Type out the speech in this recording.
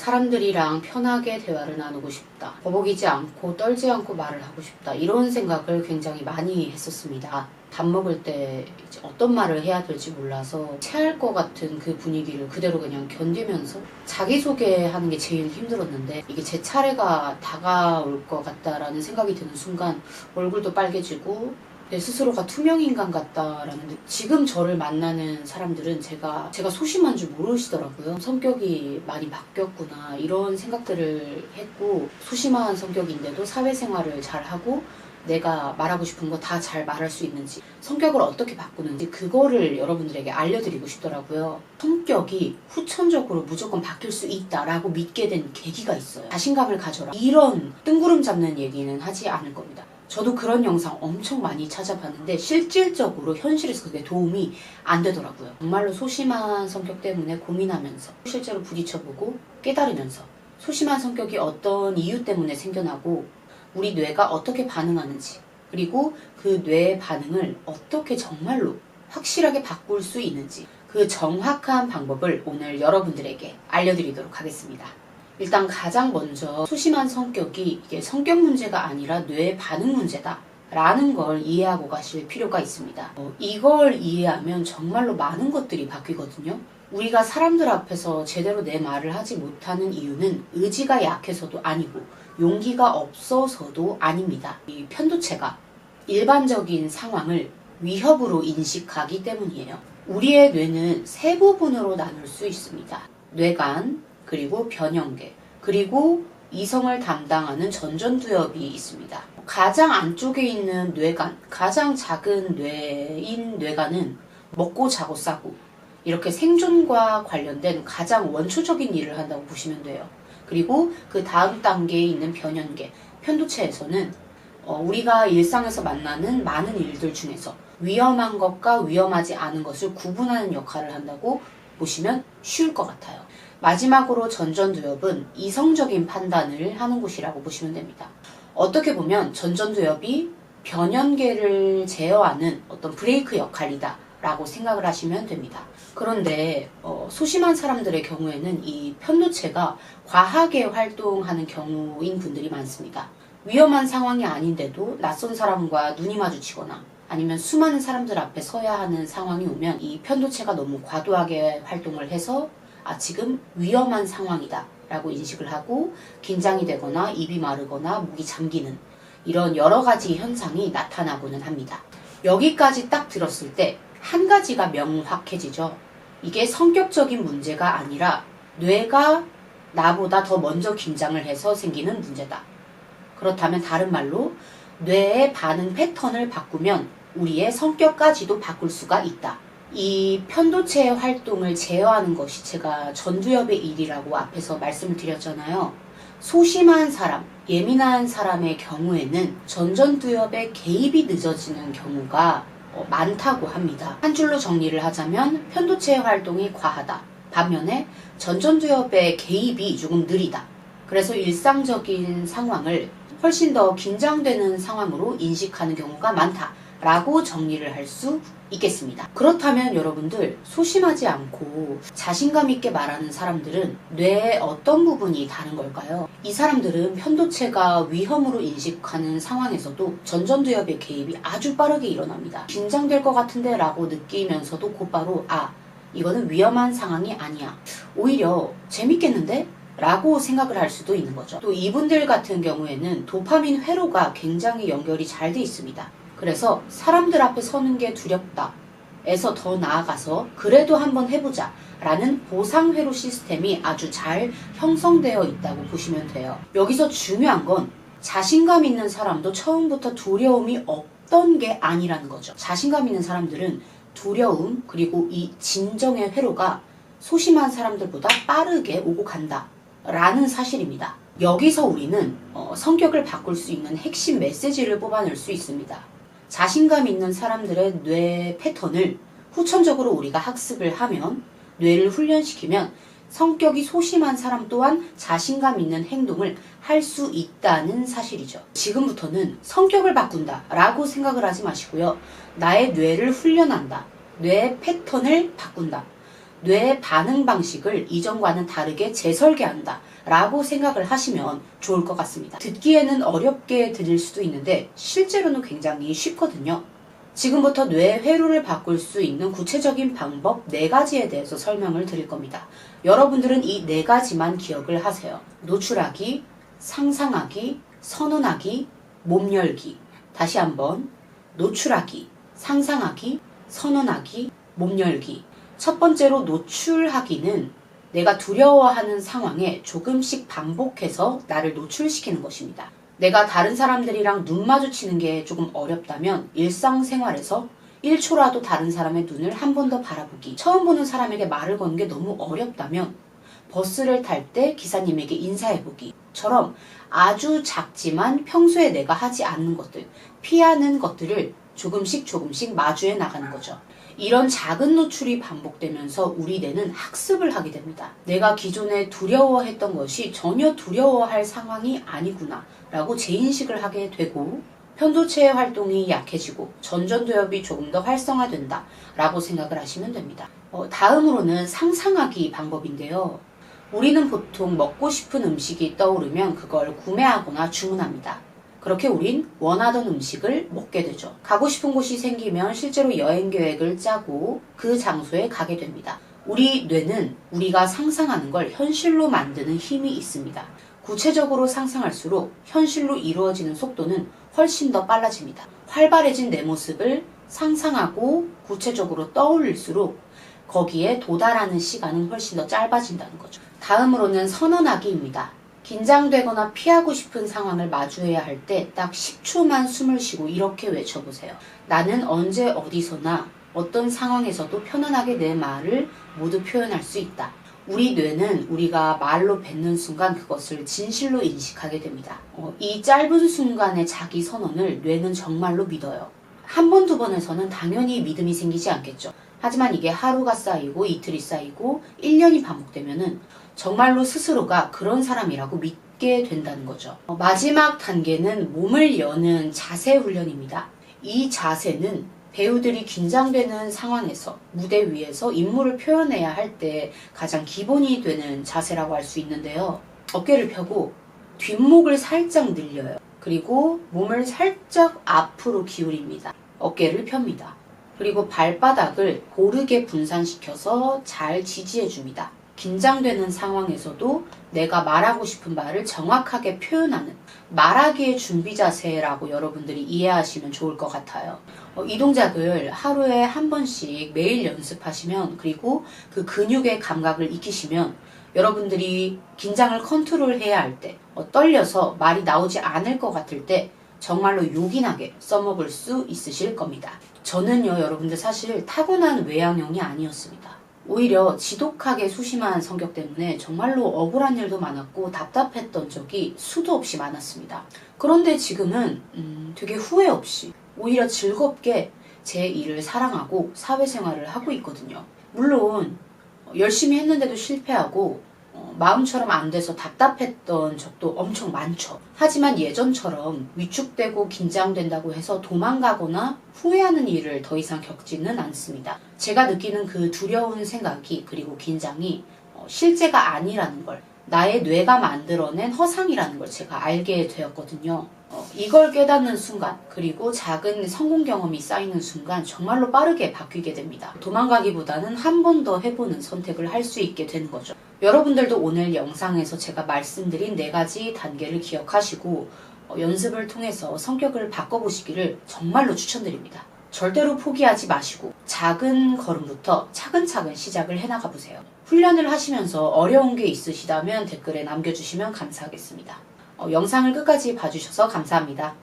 사람들이랑 편하게 대화를 나누고 싶다. 버벅이지 않고 떨지 않고 말을 하고 싶다. 이런 생각을 굉장히 많이 했었습니다. 밥 먹을 때 이제 어떤 말을 해야 될지 몰라서 체할 것 같은 그 분위기를 그대로 그냥 견디면서 자기소개하는 게 제일 힘들었는데, 이게 제 차례가 다가올 것 같다라는 생각이 드는 순간 얼굴도 빨개지고 내 스스로가 투명인간 같다라는 지금 저를 만나는 사람들은 제가 소심한 줄 모르시더라고요. 성격이 많이 바뀌었구나 이런 생각들을 했고, 소심한 성격인데도 사회생활을 잘하고 내가 말하고 싶은 거 다 잘 말할 수 있는지, 성격을 어떻게 바꾸는지 그거를 여러분들에게 알려드리고 싶더라고요. 성격이 후천적으로 무조건 바뀔 수 있다라고 믿게 된 계기가 있어요. 자신감을 가져라, 이런 뜬구름 잡는 얘기는 하지 않을 겁니다. 저도 그런 영상 엄청 많이 찾아봤는데 실질적으로 현실에서 그게 도움이 안 되더라고요. 정말로 소심한 성격 때문에 고민하면서 실제로 부딪혀보고 깨달으면서 소심한 성격이 어떤 이유 때문에 생겨나고 우리 뇌가 어떻게 반응하는지, 그리고 그 뇌의 반응을 어떻게 정말로 확실하게 바꿀 수 있는지, 그 정확한 방법을 오늘 여러분들에게 알려드리도록 하겠습니다. 일단 가장 먼저 소심한 성격이 이게 성격 문제가 아니라 뇌의 반응 문제다 라는 걸 이해하고 가실 필요가 있습니다. 이걸 이해하면 정말로 많은 것들이 바뀌거든요. 우리가 사람들 앞에서 제대로 내 말을 하지 못하는 이유는 의지가 약해서도 아니고 용기가 없어서도 아닙니다. 이 편도체가 일반적인 상황을 위협으로 인식하기 때문이에요. 우리의 뇌는 세 부분으로 나눌 수 있습니다. 뇌간, 그리고 변형계, 그리고 이성을 담당하는 전전두엽이 있습니다. 가장 안쪽에 있는 뇌간, 가장 작은 뇌인 뇌간은 먹고 자고 싸고 이렇게 생존과 관련된 가장 원초적인 일을 한다고 보시면 돼요. 그리고 그 다음 단계에 있는 변형계, 편도체에서는 우리가 일상에서 만나는 많은 일들 중에서 위험한 것과 위험하지 않은 것을 구분하는 역할을 한다고 보시면 쉬울 것 같아요. 마지막으로 전전두엽은 이성적인 판단을 하는 곳이라고 보시면 됩니다. 어떻게 보면 전전두엽이 변연계를 제어하는 어떤 브레이크 역할이다 라고 생각을 하시면 됩니다. 그런데 소심한 사람들의 경우에는 이 편도체가 과하게 활동하는 경우인 분들이 많습니다. 위험한 상황이 아닌데도 낯선 사람과 눈이 마주치거나 아니면 수많은 사람들 앞에 서야 하는 상황이 오면 이 편도체가 너무 과도하게 활동을 해서 지금 위험한 상황이다 라고 인식을 하고 긴장이 되거나 입이 마르거나 목이 잠기는 이런 여러 가지 현상이 나타나고는 합니다. 여기까지 딱 들었을 때 한 가지가 명확해지죠. 이게 성격적인 문제가 아니라 뇌가 나보다 더 먼저 긴장을 해서 생기는 문제다. 그렇다면 다른 말로 뇌의 반응 패턴을 바꾸면 우리의 성격까지도 바꿀 수가 있다. 이 편도체의 활동을 제어하는 것이 제가 전두엽의 일이라고 앞에서 말씀을 드렸잖아요. 소심한 사람, 예민한 사람의 경우에는 전전두엽의 개입이 늦어지는 경우가 많다고 합니다. 한 줄로 정리를 하자면 편도체의 활동이 과하다. 반면에 전전두엽의 개입이 조금 느리다. 그래서 일상적인 상황을 훨씬 더 긴장되는 상황으로 인식하는 경우가 많다 라고 정리를 할 수 있겠습니다. 그렇다면 여러분들, 소심하지 않고 자신감 있게 말하는 사람들은 뇌의 어떤 부분이 다른 걸까요? 이 사람들은 편도체가 위험으로 인식하는 상황에서도 전전두엽의 개입이 아주 빠르게 일어납니다. 긴장될 것 같은데 라고 느끼면서도 곧바로 이거는 위험한 상황이 아니야, 오히려 재밌겠는데? 라고 생각을 할 수도 있는 거죠. 또 이분들 같은 경우에는 도파민 회로가 굉장히 연결이 잘 돼 있습니다. 그래서 사람들 앞에 서는 게 두렵다 에서 더 나아가서 그래도 한번 해보자 라는 보상회로 시스템이 아주 잘 형성되어 있다고 보시면 돼요. 여기서 중요한 건 자신감 있는 사람도 처음부터 두려움이 없던 게 아니라는 거죠. 자신감 있는 사람들은 두려움 그리고 이 진정의 회로가 소심한 사람들보다 빠르게 오고 간다 라는 사실입니다. 여기서 우리는 성격을 바꿀 수 있는 핵심 메시지를 뽑아낼 수 있습니다. 자신감 있는 사람들의 뇌 패턴을 후천적으로 우리가 학습을 하면, 뇌를 훈련시키면 성격이 소심한 사람 또한 자신감 있는 행동을 할 수 있다는 사실이죠. 지금부터는 성격을 바꾼다 라고 생각을 하지 마시고요. 나의 뇌를 훈련한다. 뇌 패턴을 바꾼다. 뇌의 반응 방식을 이전과는 다르게 재설계한다 라고 생각을 하시면 좋을 것 같습니다. 듣기에는 어렵게 들릴 수도 있는데 실제로는 굉장히 쉽거든요. 지금부터 뇌 회로를 바꿀 수 있는 구체적인 방법 4가지에 대해서 설명을 드릴 겁니다. 여러분들은 이 4가지만 기억을 하세요. 노출하기, 상상하기, 선언하기, 몸 열기. 다시 한번 노출하기, 상상하기, 선언하기, 몸 열기. 첫 번째로 노출하기는 내가 두려워하는 상황에 조금씩 반복해서 나를 노출시키는 것입니다. 내가 다른 사람들이랑 눈 마주치는 게 조금 어렵다면 일상생활에서 1초라도 다른 사람의 눈을 한 번 더 바라보기. 처음 보는 사람에게 말을 거는 게 너무 어렵다면 버스를 탈 때 기사님에게 인사해보기처럼 아주 작지만 평소에 내가 하지 않는 것들, 피하는 것들을 조금씩 마주해 나가는 거죠. 이런 작은 노출이 반복되면서 우리 뇌는 학습을 하게 됩니다. 내가 기존에 두려워했던 것이 전혀 두려워할 상황이 아니구나 라고 재인식을 하게 되고 편도체의 활동이 약해지고 전전두엽이 조금 더 활성화된다 라고 생각을 하시면 됩니다. 다음으로는 상상하기 방법인데요. 우리는 보통 먹고 싶은 음식이 떠오르면 그걸 구매하거나 주문합니다. 그렇게 우린 원하던 음식을 먹게 되죠. 가고 싶은 곳이 생기면 실제로 여행 계획을 짜고 그 장소에 가게 됩니다. 우리 뇌는 우리가 상상하는 걸 현실로 만드는 힘이 있습니다. 구체적으로 상상할수록 현실로 이루어지는 속도는 훨씬 더 빨라집니다. 활발해진 내 모습을 상상하고 구체적으로 떠올릴수록 거기에 도달하는 시간은 훨씬 더 짧아진다는 거죠. 다음으로는 선언하기입니다. 긴장되거나 피하고 싶은 상황을 마주해야 할 때 딱 10초만 숨을 쉬고 이렇게 외쳐보세요. 나는 언제 어디서나 어떤 상황에서도 편안하게 내 말을 모두 표현할 수 있다. 우리 뇌는 우리가 말로 뱉는 순간 그것을 진실로 인식하게 됩니다. 이 짧은 순간의 자기 선언을 뇌는 정말로 믿어요. 한 번, 두 번에서는 당연히 믿음이 생기지 않겠죠. 하지만 이게 하루가 쌓이고 이틀이 쌓이고 1년이 반복되면은 정말로 스스로가 그런 사람이라고 믿게 된다는 거죠. 마지막 단계는 몸을 여는 자세 훈련입니다. 이 자세는 배우들이 긴장되는 상황에서 무대 위에서 인물을 표현해야 할 때 가장 기본이 되는 자세라고 할 수 있는데요. 어깨를 펴고 뒷목을 살짝 늘려요. 그리고 몸을 살짝 앞으로 기울입니다. 어깨를 펴니다. 그리고 발바닥을 고르게 분산시켜서 잘 지지해 줍니다. 긴장되는 상황에서도 내가 말하고 싶은 말을 정확하게 표현하는 말하기의 준비 자세라고 여러분들이 이해하시면 좋을 것 같아요. 이 동작을 하루에 한 번씩 매일 연습하시면 그리고 그 근육의 감각을 익히시면 여러분들이 긴장을 컨트롤해야 할 때 떨려서 말이 나오지 않을 것 같을 때 정말로 요긴하게 써먹을 수 있으실 겁니다. 저는요 여러분들 사실 타고난 외향형이 아니었습니다. 오히려 지독하게 소심한 성격 때문에 정말로 억울한 일도 많았고 답답했던 적이 수도 없이 많았습니다. 그런데 지금은 되게 후회 없이 오히려 즐겁게 제 일을 사랑하고 사회생활을 하고 있거든요. 물론 열심히 했는데도 실패하고 마음처럼 안 돼서 답답했던 적도 엄청 많죠. 하지만 예전처럼 위축되고 긴장된다고 해서 도망가거나 후회하는 일을 더 이상 겪지는 않습니다. 제가 느끼는 그 두려운 생각이 그리고 긴장이 실제가 아니라는 걸, 나의 뇌가 만들어낸 허상이라는 걸 제가 알게 되었거든요. 이걸 깨닫는 순간 그리고 작은 성공 경험이 쌓이는 순간 정말로 빠르게 바뀌게 됩니다. 도망가기보다는 한 번 더 해보는 선택을 할 수 있게 되는 거죠. 여러분들도 오늘 영상에서 제가 말씀드린 4가지 단계를 기억하시고 연습을 통해서 성격을 바꿔보시기를 정말로 추천드립니다. 절대로 포기하지 마시고 작은 걸음부터 차근차근 시작을 해나가 보세요. 훈련을 하시면서 어려운 게 있으시다면 댓글에 남겨주시면 감사하겠습니다. 영상을 끝까지 봐주셔서 감사합니다.